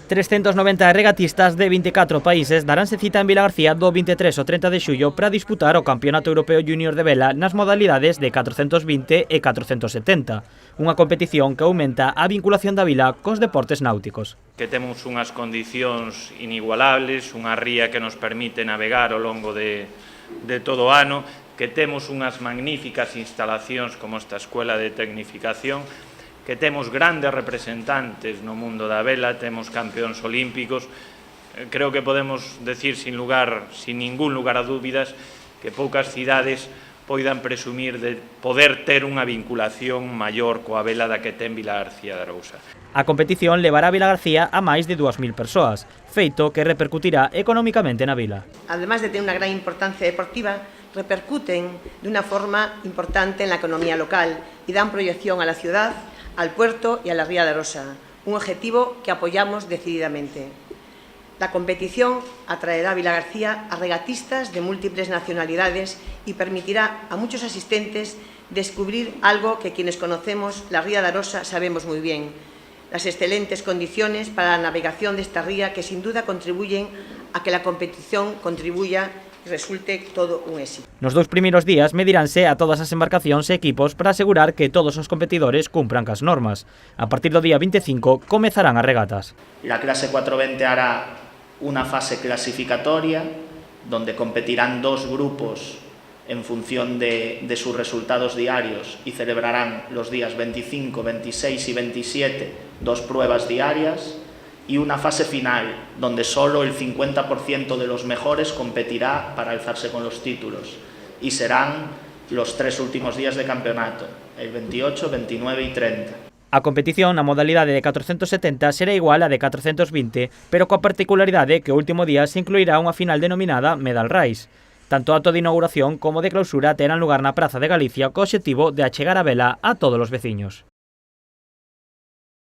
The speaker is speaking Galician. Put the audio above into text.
390 regatistas de 24 países daranse cita en Vilagarcía do 23 ao 30 de xullo para disputar o Campeonato Europeo Júnior de Vela nas modalidades de 420 e 470, unha competición que aumenta a vinculación da vila cos deportes náuticos. Que temos unhas condicións inigualables, unha ría que nos permite navegar ao longo de todo o ano, que temos unhas magníficas instalacións como esta Escuela de Tecnificación, que temos grandes representantes no mundo da vela, temos campeóns olímpicos. Creo que podemos decir sin ningún lugar a dúbidas que poucas cidades poidan presumir de poder ter unha vinculación maior coa vela da que ten Vilagarcía de Arousa. A competición levará a Vilagarcía a máis de 2000 persoas, feito que repercutirá económicamente na vila. Además de tener una gran importancia deportiva, repercuten de una forma importante en la economía local y dan proyección a la ciudad, al puerto y a la ría de Arousa, un objetivo que apoyamos decididamente. La competición atraerá a Vilagarcía a regatistas de múltiples nacionalidades y permitirá a muchos asistentes descubrir algo que quienes conocemos la ría de Arousa sabemos muy bien: las excelentes condiciones para la navegación de esta ría que sin duda contribuyen a que la competición contribuya y resulte todo un éxito. Nos 2 primeiros días mediránse a todas as embarcacións e equipos para asegurar que todos os competidores cumpran cas normas. A partir do día 25 comezarán as regatas. La clase 420 hará una fase clasificatoria donde competirán 2 grupos en función de sus resultados diarios y celebrarán los días 25, 26 y 27 2 pruebas diarias, y una fase final donde solo el 50% de los mejores competirá para alzarse con los títulos, y serán los 3 últimos días de campeonato, el 28, 29 y 30. A competición na modalidade de 470 será igual á de 420, pero coa particularidade que o último día se incluirá unha final denominada Medal Race. Tanto o acto de inauguración como de clausura terán lugar na Praza de Galicia co obxectivo de achegar a vela a todos os veciños.